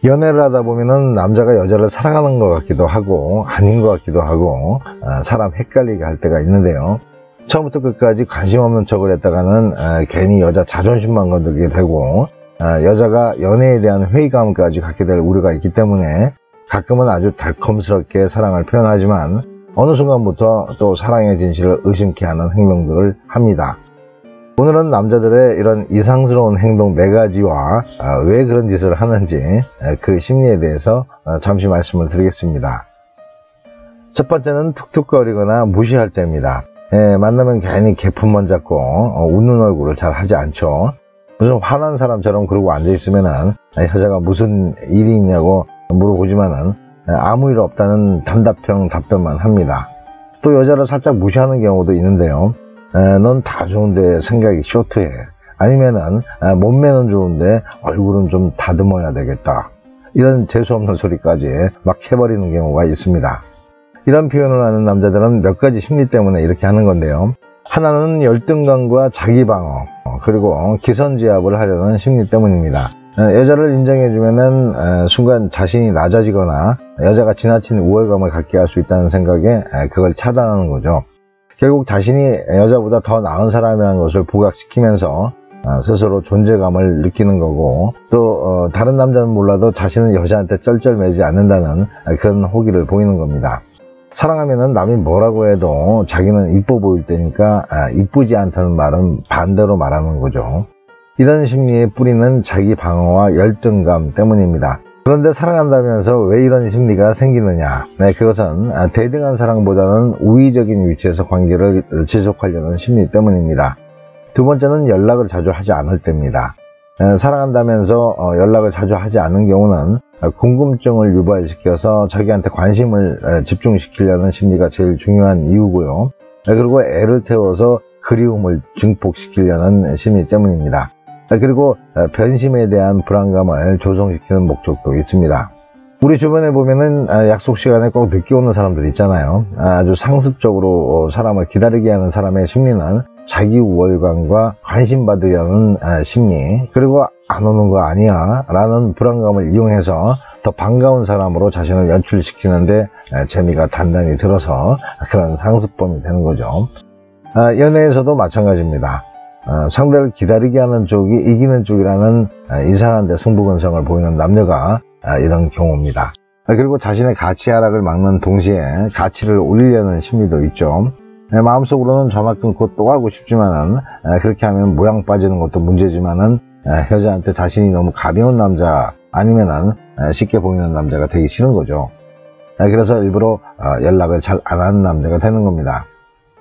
연애를 하다 보면은 남자가 여자를 사랑하는 것 같기도 하고 아닌 것 같기도 하고 사람 헷갈리게 할 때가 있는데요. 처음부터 끝까지 관심 없는 척을 했다가는 괜히 여자 자존심만 건들게 되고 여자가 연애에 대한 회의감까지 갖게 될 우려가 있기 때문에 가끔은 아주 달콤스럽게 사랑을 표현하지만 어느 순간부터 또 사랑의 진실을 의심케 하는 행동들을 합니다. 오늘은 남자들의 이런 이상스러운 행동 4가지와 왜 그런 짓을 하는지 그 심리에 대해서 잠시 말씀을 드리겠습니다. 첫 번째는 툭툭거리거나 무시할 때입니다. 만나면 괜히 개품만 잡고 웃는 얼굴을 잘 하지 않죠. 무슨 화난 사람처럼 그러고 앉아있으면 여자가 무슨 일이 있냐고 물어보지만은 아무 일 없다는 단답형 답변만 합니다. 또 여자를 살짝 무시하는 경우도 있는데요. 넌 다 좋은데 생각이 쇼트해. 아니면은 몸매는 좋은데 얼굴은 좀 다듬어야 되겠다. 이런 재수없는 소리까지 막 해버리는 경우가 있습니다. 이런 표현을 하는 남자들은 몇 가지 심리 때문에 이렇게 하는 건데요. 하나는 열등감과 자기 방어, 그리고 기선제압을 하려는 심리 때문입니다. 여자를 인정해주면은 순간 자신이 낮아지거나 여자가 지나친 우월감을 갖게 할 수 있다는 생각에 그걸 차단하는 거죠. 결국 자신이 여자보다 더 나은 사람이라는 것을 부각시키면서 스스로 존재감을 느끼는 거고, 또 다른 남자는 몰라도 자신은 여자한테 쩔쩔매지 않는다는 그런 호기를 보이는 겁니다. 사랑하면은 남이 뭐라고 해도 자기는 이뻐 보일 때니까 이쁘지 않다는 말은 반대로 말하는 거죠. 이런 심리의 뿌리는 자기 방어와 열등감 때문입니다. 그런데 사랑한다면서 왜 이런 심리가 생기느냐? 그것은 대등한 사랑보다는 우위적인 위치에서 관계를 지속하려는 심리 때문입니다. 두 번째는 연락을 자주 하지 않을 때입니다. 사랑한다면서 연락을 자주 하지 않는 경우는 궁금증을 유발시켜서 자기한테 관심을 집중시키려는 심리가 제일 중요한 이유고요. 그리고 애를 태워서 그리움을 증폭시키려는 심리 때문입니다. 그리고 변심에 대한 불안감을 조성시키는 목적도 있습니다. 우리 주변에 보면은 약속 시간에 꼭 늦게 오는 사람들 있잖아요. 아주 상습적으로 사람을 기다리게 하는 사람의 심리는 자기 우월감과 관심 받으려는 심리, 그리고 안 오는 거 아니야 라는 불안감을 이용해서 더 반가운 사람으로 자신을 연출시키는데 재미가 단단히 들어서 그런 상습범이 되는 거죠. 연애에서도 마찬가지입니다. 상대를 기다리게 하는 쪽이 이기는 쪽이라는 이상한 데 승부근성을 보이는 남녀가 이런 경우입니다. 그리고 자신의 가치 하락을 막는 동시에 가치를 올리려는 심리도 있죠. 마음속으로는 전화 끊고 또 하고 싶지만은 그렇게 하면 모양 빠지는 것도 문제지만은 여자한테 자신이 너무 가벼운 남자 아니면은 쉽게 보이는 남자가 되기 싫은 거죠. 그래서 일부러 연락을 잘 안 하는 남자가 되는 겁니다.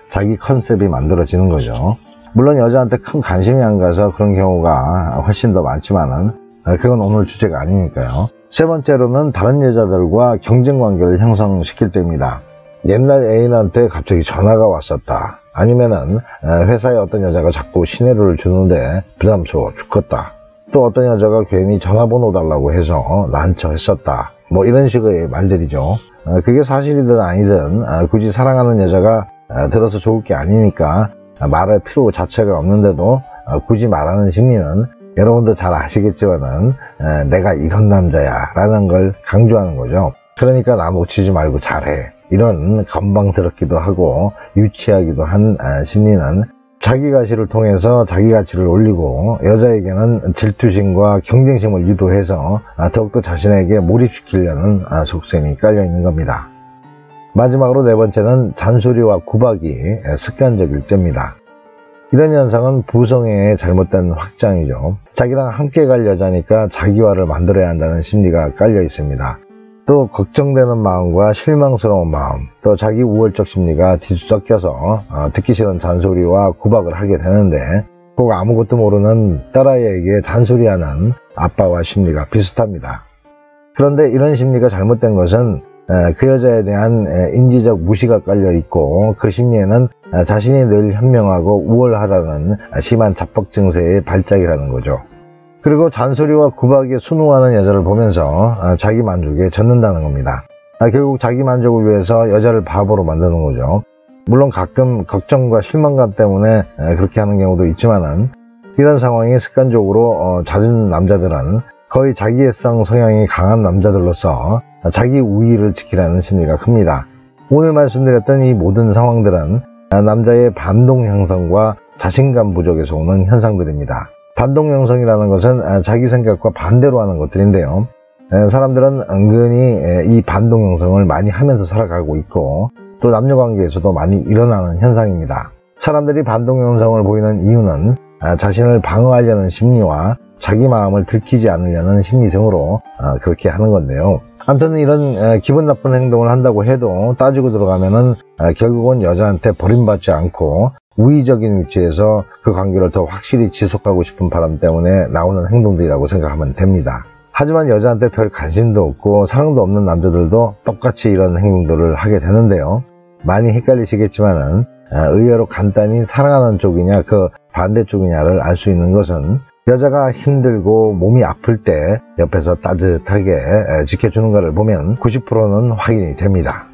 자기 컨셉이 만들어지는 거죠. 물론 여자한테 큰 관심이 안 가서 그런 경우가 훨씬 더 많지만은 그건 오늘 주제가 아니니까요. 세 번째로는 다른 여자들과 경쟁 관계를 형성시킬 때입니다. 옛날 애인한테 갑자기 전화가 왔었다. 아니면은 회사에 어떤 여자가 자꾸 시내를 주는데 부담스러워 죽겠다. 또 어떤 여자가 괜히 전화번호 달라고 해서 난처했었다. 뭐 이런 식의 말들이죠. 그게 사실이든 아니든 굳이 사랑하는 여자가 들어서 좋을 게 아니니까 말할 필요 자체가 없는데도 굳이 말하는 심리는 여러분도 잘 아시겠지만은 내가 이런 남자야 라는 걸 강조하는 거죠. 그러니까 나 놓치지 말고 잘해, 이런 건방스럽기도 하고 유치하기도 한 심리는 자기 가치를 통해서 자기 가치를 올리고 여자에게는 질투심과 경쟁심을 유도해서 더욱더 자신에게 몰입시키려는 속셈이 깔려 있는 겁니다. 마지막으로 네 번째는 잔소리와 구박이 습관적일 때입니다. 이런 현상은 부성애의 잘못된 확장이죠. 자기랑 함께 갈 여자니까 자기화를 만들어야 한다는 심리가 깔려 있습니다. 또 걱정되는 마음과 실망스러운 마음, 또 자기 우월적 심리가 뒤섞여서 듣기 싫은 잔소리와 구박을 하게 되는데, 꼭 아무것도 모르는 딸아이에게 잔소리하는 아빠와 심리가 비슷합니다. 그런데 이런 심리가 잘못된 것은 그 여자에 대한 인지적 무시가 깔려 있고, 그 심리에는 자신이 늘 현명하고 우월하다는 심한 자뻑 증세의 발작이라는 거죠. 그리고 잔소리와 구박에 순응하는 여자를 보면서 자기 만족에 젖는다는 겁니다. 결국 자기 만족을 위해서 여자를 바보로 만드는 거죠. 물론 가끔 걱정과 실망감 때문에 그렇게 하는 경우도 있지만은, 이런 상황이 습관적으로 잦은 남자들은 거의 자기애성 성향이 강한 남자들로서 자기 우위를 지키려는 심리가 큽니다. 오늘 말씀드렸던 이 모든 상황들은 남자의 반동 형성과 자신감 부족에서 오는 현상들입니다. 반동 형성이라는 것은 자기 생각과 반대로 하는 것들인데요. 사람들은 은근히 이 반동 형성을 많이 하면서 살아가고 있고 또 남녀관계에서도 많이 일어나는 현상입니다. 사람들이 반동 형성을 보이는 이유는 자신을 방어하려는 심리와 자기 마음을 들키지 않으려는 심리 등으로 그렇게 하는 건데요. 아무튼 이런 기분 나쁜 행동을 한다고 해도 따지고 들어가면은 결국은 여자한테 버림받지 않고 우위적인 위치에서 그 관계를 더 확실히 지속하고 싶은 바람 때문에 나오는 행동들이라고 생각하면 됩니다. 하지만 여자한테 별 관심도 없고 사랑도 없는 남자들도 똑같이 이런 행동들을 하게 되는데요. 많이 헷갈리시겠지만은 의외로 간단히 사랑하는 쪽이냐 그 반대쪽이냐를 알 수 있는 것은 여자가 힘들고 몸이 아플 때 옆에서 따뜻하게 지켜주는 것을 보면 90%는 확인이 됩니다.